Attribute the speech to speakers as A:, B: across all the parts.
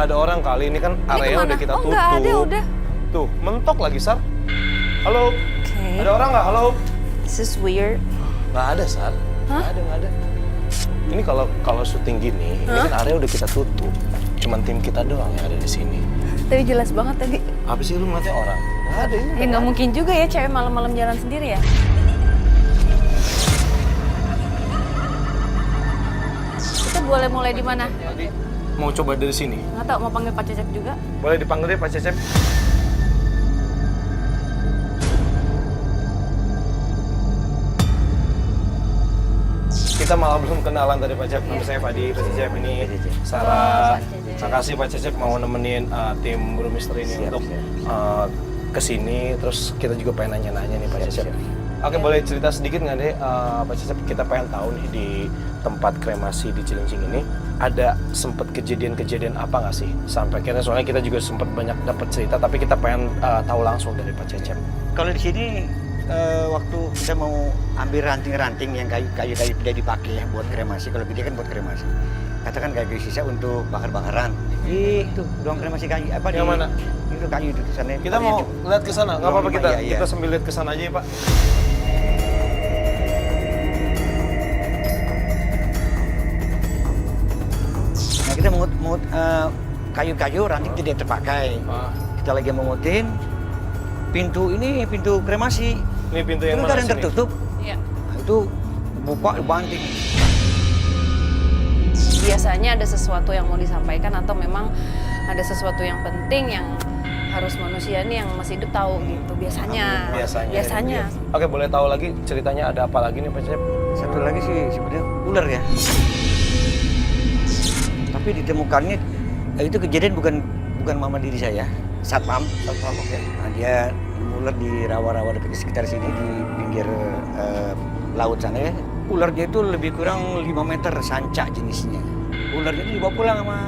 A: Nggak ada orang kali, ini kan area udah kita tutup.
B: Nggak ada, udah.
A: Tuh, mentok lagi, Sar. Halo?
B: Okay.
A: Ada orang nggak? Halo?
B: This is weird.
A: Nggak ada, Sar. Nggak ada. Ini kalau syuting gini, ini kan area udah kita tutup. Cuman tim kita doang yang ada di sini.
B: Tapi jelas banget tadi.
A: Apa sih lu ngeliatnya orang? Nggak ada ini.
B: Ya nggak mungkin juga ya cewek malam-malam jalan sendiri ya. Kita boleh mulai di mana?
A: Tadi mau coba dari sini.
B: Nggak tahu, mau panggil Pak Cecep juga.
A: Boleh dipanggil deh Pak Cecep. Kita malah belum kenalan tadi Pak Cecep. Nama saya Fadi, Pak Cecep ini Sarah. Makasih Pak Cecep mau nemenin tim Buru Misteri ini untuk kesini. Terus kita juga pengen nanya-nanya nih Pak Cecep. Oke, boleh cerita sedikit nggak deh Pak Cecep? Kita pengen tahu nih di tempat kremasi di Cilincing ini ada sempet kejadian-kejadian apa nggak sih? Sampai akhirnya soalnya kita juga sempat banyak dapat cerita, tapi kita pengen tahu langsung dari Pak Cecep.
C: Kalau di sini waktu kita mau ambil ranting-ranting yang kayu-kayu tidak dipakai ya buat kremasi, kalau gede kan buat kremasi. Katakan kayu sisa untuk bakar-bakaran. Itu ruang kremasi kayu apa
A: Yang mana?
C: Itu kayu itu sana.
A: Kita mau lihat ke sana, nggak apa-apa kita.
C: Iya.
A: Kita sambil lihat ke sana aja ya Pak.
C: Nah, kita mengut kayu-kayu ranting tidak terpakai. Kita lagi mengutin pintu kremasi.
A: Ini pintu yang
C: Itu
A: mana
C: kan
A: sini?
C: tertutup.
B: Iya.
C: Nah, itu buka banting.
B: Biasanya ada sesuatu yang mau disampaikan atau memang ada sesuatu yang penting yang harus manusia ini yang masih hidup tahu gitu. Biasanya.
A: Biasanya. Oke, boleh tahu lagi ceritanya ada apa lagi nih Pak Cecep?
C: Satu lagi sih sebenarnya ular ya. Tapi ditemukannya itu kejadian bukan mama diri saya, satpam oke. Nah, dia ular di rawa-rawa dekat sekitar sini di pinggir laut sana ya. Ularnya itu lebih kurang 5 meter sanca jenisnya. Ularnya itu dibawa pulang sama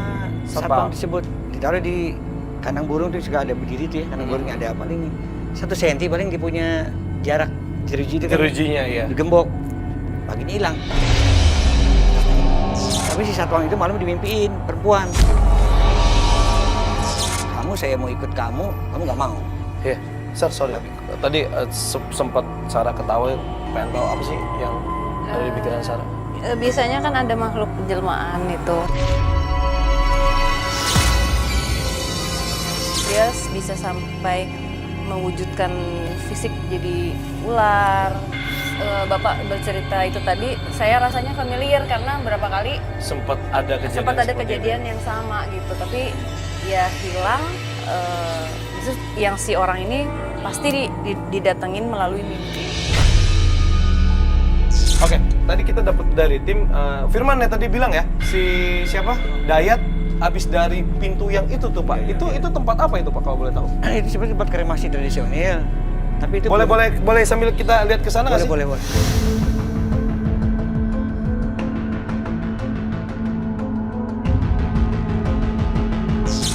C: satpam tersebut. Ditaruh di kandang burung itu juga ada berdiri tuh ya. Kandang burungnya ada paling 1 senti paling dia punya jarak jeruji itu kan.
A: Jerujinya ya.
C: Digembok. Paginya hilang. Tapi si satpam itu malam dimimpiin perempuan. Saya mau ikut kamu nggak mau.
A: Iya, sorry. Tadi sempat Sarah ketawa, pengen tahu apa sih yang ada di pikiran Sarah?
B: Biasanya kan ada makhluk penjelmaan itu. Dia bisa sampai mewujudkan fisik jadi ular. Bapak bercerita itu tadi, saya rasanya familiar karena berapa kali
A: Sempat ada
B: kejadian yang sama gitu. Tapi ya hilang. Itu yang si orang ini pasti didatengin melalui mimpi.
A: Oke, tadi kita dapat dari tim Firman ya tadi bilang ya, si siapa? Dayat habis dari pintu yang itu tuh Pak. Itu tempat apa itu Pak kalau boleh tahu?
C: Itu sebenarnya tempat kremasi tradisional. Tapi itu
A: boleh sambil kita lihat ke sana nggak sih?
C: Boleh.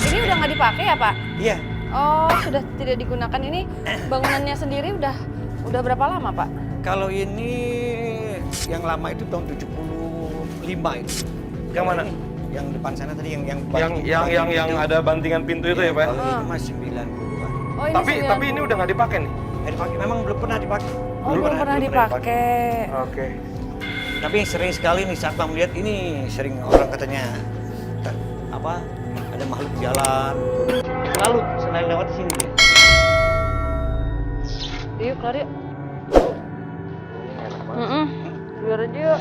B: Ini udah nggak dipakai ya Pak?
C: Iya.
B: Oh, sudah tidak digunakan. Ini bangunannya sendiri udah berapa lama Pak?
C: Kalau ini yang lama itu tahun 75 itu.
A: Yang mana?
C: Yang depan sana tadi yang
A: Yang ada bantingan pintu itu ya Pak?
C: Kalau ini masih 90-an.
B: Oh, ini
A: Tapi ini udah nggak dipakai nih?
C: Dipakai, memang belum pernah dipakai.
B: Oh, belum pernah dipakai.
A: Oke.
C: Tapi sering sekali nih satpam lihat ini, sering orang katanya ada makhluk jalan. Lalu selain lewat sini dia.
B: Yuk, keluar yuk. Keluar aja yuk.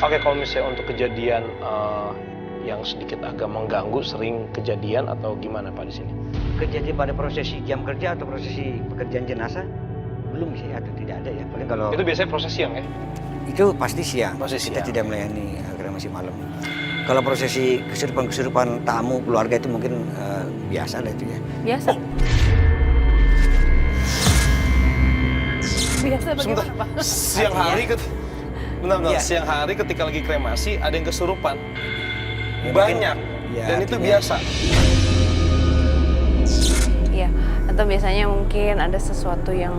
A: Oke, kalau misalnya untuk kejadian yang sedikit agak mengganggu, sering kejadian atau gimana Pak di sini?
C: Kejadian pada prosesi jam kerja atau prosesi pekerjaan jenazah belum sih atau tidak ada ya. Paling kalau
A: Itu biasanya proses siang ya?
C: itu pasti siang.
A: Proses
C: Kita
A: siang.
C: tidak melayani kremasi malam. Kalau prosesi kesurupan tamu keluarga itu mungkin biasa lah itu ya.
B: Biasa. Biasa bagaimana Pak?
A: Siang hari Bentar,
C: Iya.
A: siang hari ketika lagi kremasi ada yang kesurupan.
C: Ya,
A: Banyak.
C: ya,
A: Dan itu
C: artinya-
A: biasa.
B: Iya, atau biasanya mungkin ada sesuatu yang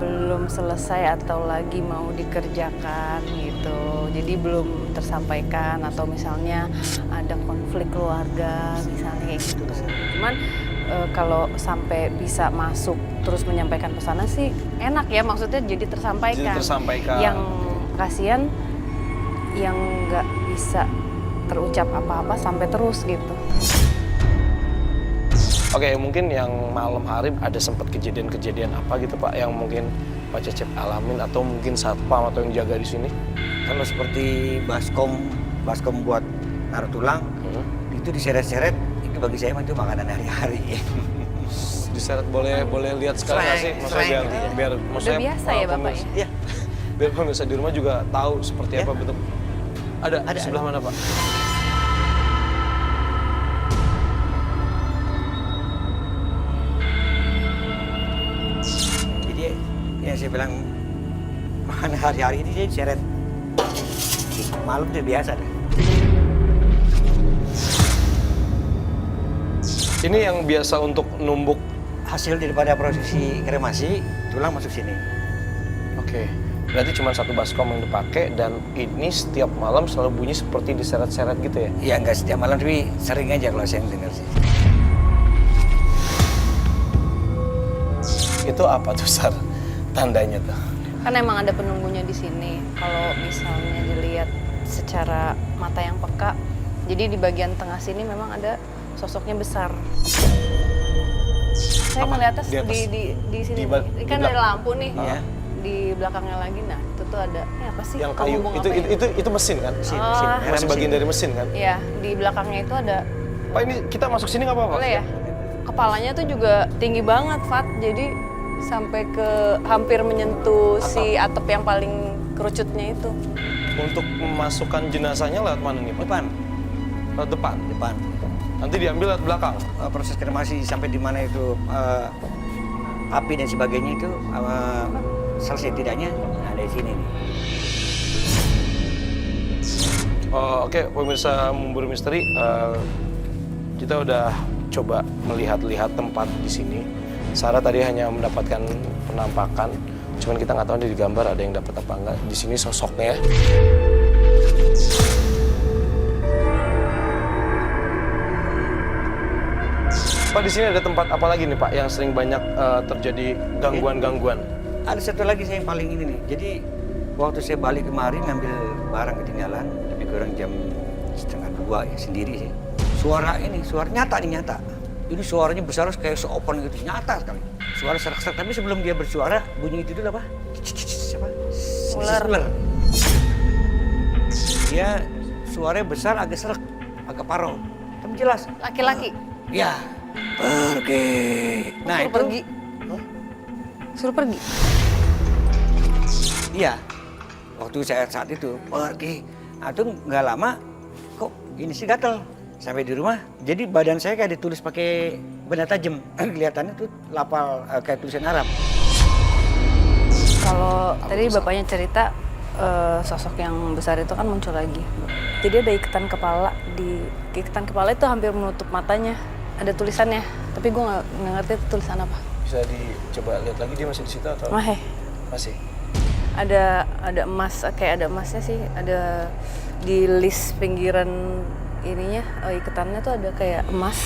B: belum selesai atau lagi mau dikerjakan gitu. Jadi belum tersampaikan atau misalnya ada konflik keluarga misalnya kayak gitu. Cuman kalau sampai bisa masuk terus menyampaikan pesanan sih enak ya, maksudnya jadi tersampaikan.
A: Jadi tersampaikan.
B: Yang kasihan yang nggak bisa terucap apa-apa sampai terus gitu.
A: Oke, mungkin yang malam hari ada sempat kejadian-kejadian apa gitu Pak yang mungkin Pak Cecep alamin atau mungkin satpam atau yang jaga di sini?
C: Kalau seperti baskom buat naruh tulang, itu diseret-seret, itu bagi saya itu makanan hari-hari.
A: Diseret boleh lihat sekali nggak sih? Maksudnya biar
B: Udah biasa ya Bapak ya?
C: Iya.
A: Biar pemirsa di rumah juga tahu seperti apa bentuk. Ada di sebelah mana Pak?
C: Jadi yang saya bilang makanan hari-hari ini dia diseret. Malam itu biasa deh.
A: Ini yang biasa untuk numbuk.
C: Hasil daripada prosesi kremasi, tulang masuk sini.
A: Oke. Berarti cuma satu baskom yang dipakai dan ini setiap malam selalu bunyi seperti diseret-seret gitu ya?
C: Ya enggak setiap malam, tapi sering aja kalau saya dengar sih.
A: Itu apa tuh Sar? Tandanya tuh?
B: Kan emang ada penunggunya di sini. Kalau misalnya dilihat secara mata yang peka, jadi di bagian tengah sini memang ada sosoknya besar. Saya ngeliatnya di sini, ini kan ada lampu nih.
C: Iya.
B: Di belakangnya lagi, nah itu tuh ada, ini apa sih?
A: Yang kayu,
B: Penghubung apa ya?
A: itu mesin kan?
C: Mesin.
A: Masih bagian dari mesin kan?
B: Iya, di belakangnya itu ada,
A: Pak ini kita masuk sini nggak apa-apa?
B: boleh ya? Kepalanya tuh juga tinggi banget, Fat. Jadi sampai ke hampir menyentuh si atap yang paling kerucutnya itu.
A: Untuk memasukkan jenazahnya lewat mana nih Pak?
C: Depan,
A: Lewat depan?
C: depan.
A: Nanti diambil lewat belakang?
C: Proses kremasi sampai di mana itu api dan sebagainya itu selesai tidaknya ada di sini nih.
A: Oke, pemirsa Memburu Misteri, kita udah coba melihat-lihat tempat di sini. Sarah tadi hanya mendapatkan penampakan, cuman kita nggak tahu di gambar ada yang dapat apa enggak. Di sini sosoknya. Pak, di sini ada tempat apa lagi nih Pak yang sering banyak terjadi gangguan-gangguan?
C: Ada satu lagi saya yang paling ini nih. Jadi waktu saya balik kemarin ngambil barang ketinggalan, lebih kurang jam 1:30 ya sendiri sih. Suara nyata nih nyata. Ini suaranya besar kayak seopen gitu, nyata sekali. Suara serak-serak, tapi sebelum dia bersuara bunyi itu dulu apa? Apa?
B: Ular.
C: Dia suaranya besar, agak serak, agak parau, tapi jelas.
B: Laki-laki?
C: Ya, pergi. Nah
B: Suruh
C: itu
B: pergi. Suruh pergi?
C: Iya, waktu saya saat itu pergi. Nah itu nggak lama, kok ini sih gatel. Sampai di rumah, jadi badan saya kayak ditulis pakai benda tajam. Kelihatannya tuh lapal kayak tulisan Arab.
B: Kalau tadi bapaknya cerita sosok yang besar itu kan muncul lagi. Jadi ada ikatan kepala, di ikatan kepala itu hampir menutup matanya. Ada tulisannya, tapi gue nggak ngerti itu tulisan apa.
A: Bisa dicoba lihat lagi dia masih di situ atau? Masih.
B: Ada emas, kayak ada emasnya sih, ada di list pinggiran ininya, ikatannya tuh ada kayak emas.